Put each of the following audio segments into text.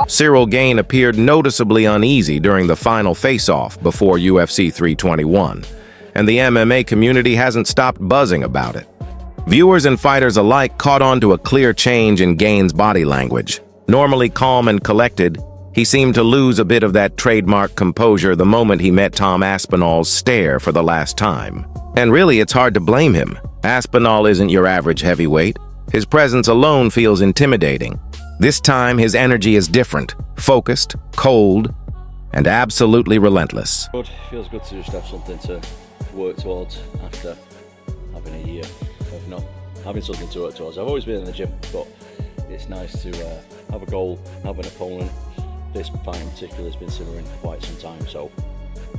Ciryl Gane appeared noticeably uneasy during the final face-off before UFC 321, and the MMA community hasn't stopped buzzing about it. Viewers and fighters alike caught on to a clear change in Gane's body language. Normally calm and collected, he seemed to lose a bit of that trademark composure the moment he met Tom Aspinall's stare for the last time. And really, it's hard to blame him. Aspinall isn't your average heavyweight. His presence alone feels intimidating. This time, his energy is different, focused, cold, and absolutely relentless. It feels good to just have something to work towards after having a year of not having something to work towards. I've always been in the gym, but it's nice to have a goal, have an opponent. This fight in particular has been simmering for quite some time, so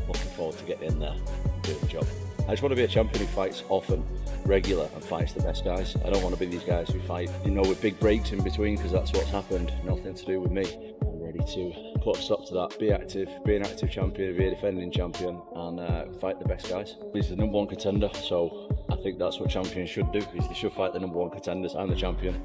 looking forward to getting in there and doing the job. I just want to be a champion who fights often, regular, and fights the best guys. I don't want to be these guys who fight, with big breaks in between, because that's what's happened. Nothing to do with me. I'm ready to put a stop to that, be active, be an active champion, be a defending champion, and fight the best guys. He's the #1 contender, so I think that's what champions should do, is they should fight the #1 contenders. I'm the champion.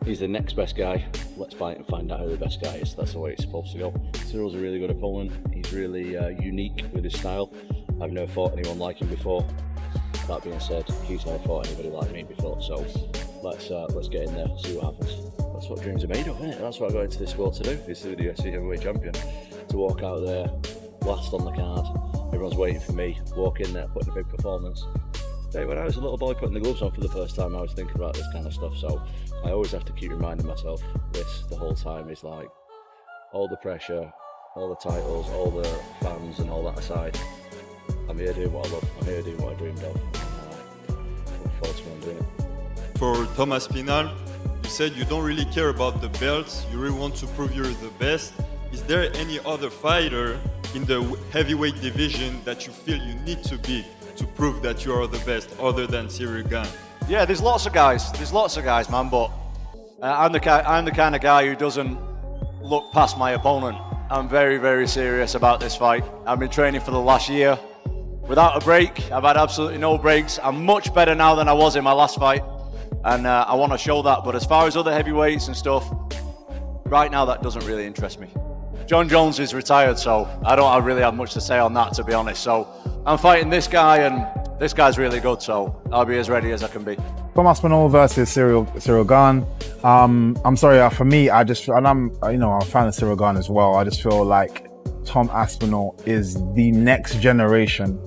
He's the next best guy. Let's fight and find out who the best guy is. That's the way it's supposed to go. Cyryl's a really good opponent. He's really unique with his style. I've never fought anyone like him before. That being said, he's never fought anybody like me before. So let's get in there, see what happens. That's what dreams are made of, isn't it? That's what I got into this sport to do, is to be the UFC heavyweight champion. To walk out there, last on the card. Everyone's waiting for me. Walk in there, put in a big performance. When I was a little boy putting the gloves on for the first time, I was thinking about this kind of stuff. So I always have to keep reminding myself this the whole time, is like, all the pressure, all the titles, all the fans and all that aside, I'm here doing what I love. I'm here doing what I dreamed of. Look forward to when I'm doing it. For Tom Aspinall, you said you don't really care about the belts. You really want to prove you're the best. Is there any other fighter in the heavyweight division that you feel you need to beat to prove that you are the best, other than Ciryl Gane? Yeah, there's lots of guys. There's lots of guys, man. But I'm the kind of guy who doesn't look past my opponent. I'm very, very serious about this fight. I've been training for the last year without a break. I've had absolutely no breaks. I'm much better now than I was in my last fight, and I want to show that. But as far as other heavyweights and stuff, right now that doesn't really interest me. John Jones is retired, so I don't really have much to say on that, to be honest. So I'm fighting this guy, and this guy's really good, so I'll be as ready as I can be. Tom Aspinall versus Ciryl Gane. I'm sorry, for me, I'm a fan of Ciryl Gane as well. I just feel like Tom Aspinall is the next generation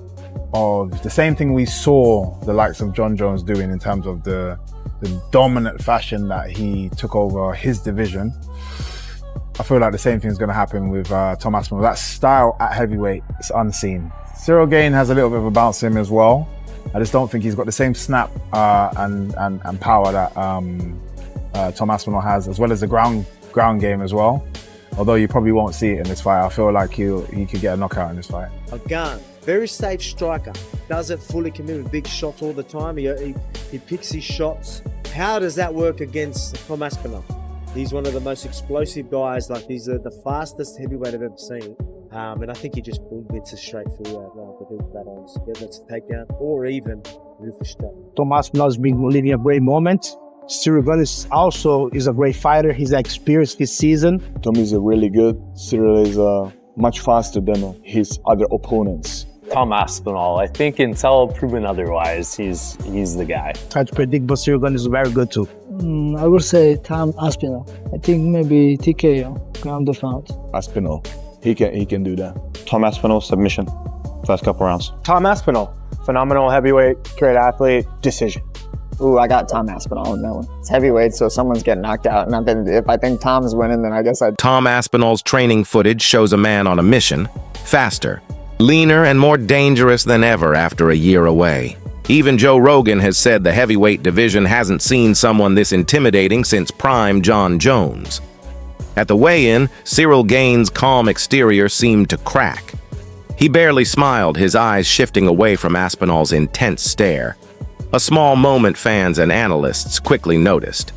of the same thing we saw the likes of John Jones doing in terms of the dominant fashion that he took over his division. I feel like the same thing is going to happen with Tom Aspinall. That style at heavyweight is unseen. Ciryl Gane has a little bit of a bounce to him as well. I just don't think he's got the same snap and power that Tom Aspinall has, as well as the ground game as well. Although you probably won't see it in this fight. I feel like he could get a knockout in this fight. Gane, very safe striker, doesn't fully commit with big shots all the time. He picks his shots. How does that work against Tom Aspinall? He's one of the most explosive guys. Like, he's the fastest heavyweight I've ever seen. And I think he just gets us straight through that on. Whether it's a takedown or even move for straight. Tom Aspinall has been living a great moment. Ciryl Gane is a great fighter. He's experienced this season. Tom is really good. Ciryl is much faster than his other opponents. Tom Aspinall, I think until proven otherwise, he's the guy. Hard to predict, but Ciryl Gane is very good too. I would say Tom Aspinall. I think maybe TKO, ground the pound. Aspinall, he can do that. Tom Aspinall, submission, first couple rounds. Tom Aspinall, phenomenal heavyweight, great athlete, decision. Ooh, I got Tom Aspinall in that one. It's heavyweight, so someone's getting knocked out. And if I think Tom's winning, then I guess I'd... Tom Aspinall's training footage shows a man on a mission, faster, leaner, and more dangerous than ever after a year away. Even Joe Rogan has said the heavyweight division hasn't seen someone this intimidating since prime John Jones. At the weigh-in, Ciryl Gane's calm exterior seemed to crack. He barely smiled, his eyes shifting away from Aspinall's intense stare. A small moment fans and analysts quickly noticed.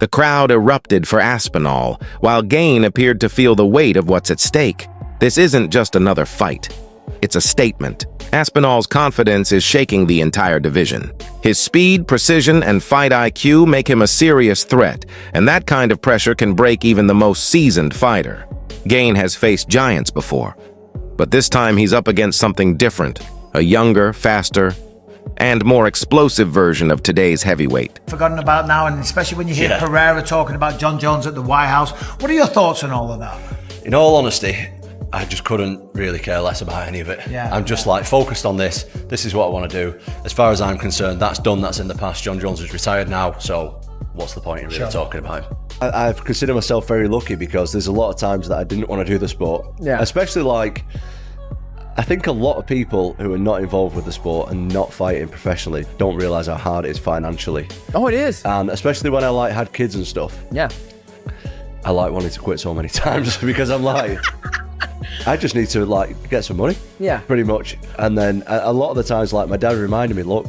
The crowd erupted for Aspinall, while Gane appeared to feel the weight of what's at stake. This isn't just another fight. It's a statement. Aspinall's confidence is shaking the entire division. His speed, precision, and fight IQ make him a serious threat, and that kind of pressure can break even the most seasoned fighter. Gane has faced giants before, but this time he's up against something different, a younger, faster, and more explosive version of today's heavyweight. Forgotten about now, and especially when you hear Pereira talking about John Jones at the White House. What are your thoughts on all of that? In all honesty, I just couldn't really care less about any of it. I'm just like focused on this. This is what I want to do. As far as I'm concerned, that's done, that's in the past. John Jones is retired now, so what's the point in really talking about him? I've considered myself very lucky because there's a lot of times that I didn't want to do the sport. Especially like, I think a lot of people who are not involved with the sport and not fighting professionally don't realise how hard it is financially. Oh, it is. And especially when I like had kids and stuff. Yeah. I like wanted to quit so many times because I'm like, I just need to like get some money. Yeah. Pretty much. And then a lot of the times, like my dad reminded me, look,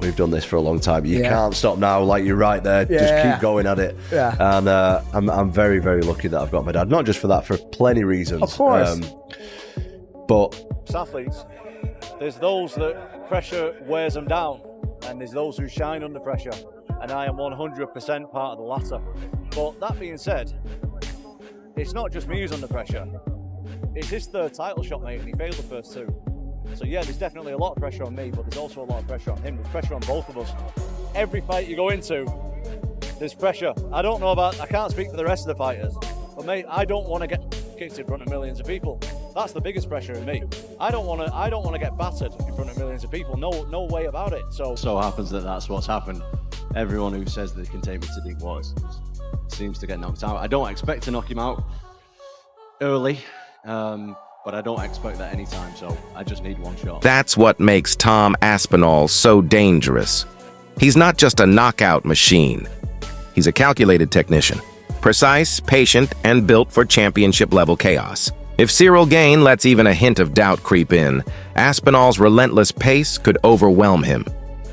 we've done this for a long time. You can't stop now. Like you're right there. Just keep going at it. Yeah. And I'm very, very lucky that I've got my dad. Not just for that, for plenty of reasons. Of course. But Athletes, there's those that pressure wears them down, and there's those who shine under pressure, and I am 100% part of the latter. But that being said, it's not just me who's under pressure. It's his third title shot, mate, and he failed the first two. So yeah, there's definitely a lot of pressure on me, but there's also a lot of pressure on him. There's pressure on both of us. Every fight you go into, there's pressure. I can't speak for the rest of the fighters, but mate, I don't want to get kicked in front of millions of people. That's the biggest pressure in me. I don't want to get battered in front of millions of people. No way about it. So happens that that's what's happened. Everyone who says they can take me to deep waters seems to get knocked out. I don't expect to knock him out early, but I don't expect that anytime, so I just need one shot. That's what makes Tom Aspinall so dangerous. He's not just a knockout machine. He's a calculated technician. Precise, patient, and built for championship-level chaos. If Ciryl Gane lets even a hint of doubt creep in, Aspinall's relentless pace could overwhelm him.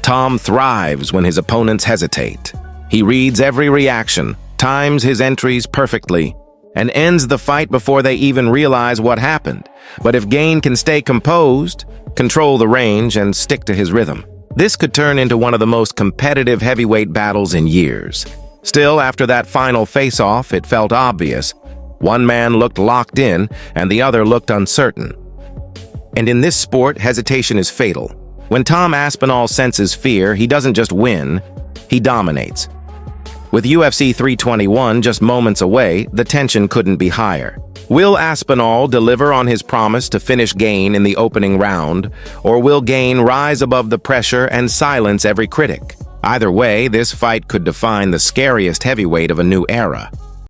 Tom thrives when his opponents hesitate. He reads every reaction, times his entries perfectly, and ends the fight before they even realize what happened. But if Gane can stay composed, control the range, and stick to his rhythm, this could turn into one of the most competitive heavyweight battles in years. Still, after that final face-off, it felt obvious. One man looked locked in, and the other looked uncertain. And in this sport, hesitation is fatal. When Tom Aspinall senses fear, he doesn't just win, he dominates. With UFC 321 just moments away, the tension couldn't be higher. Will Aspinall deliver on his promise to finish Gane in the opening round, or will Gane rise above the pressure and silence every critic? Either way, this fight could define the scariest heavyweight of a new era.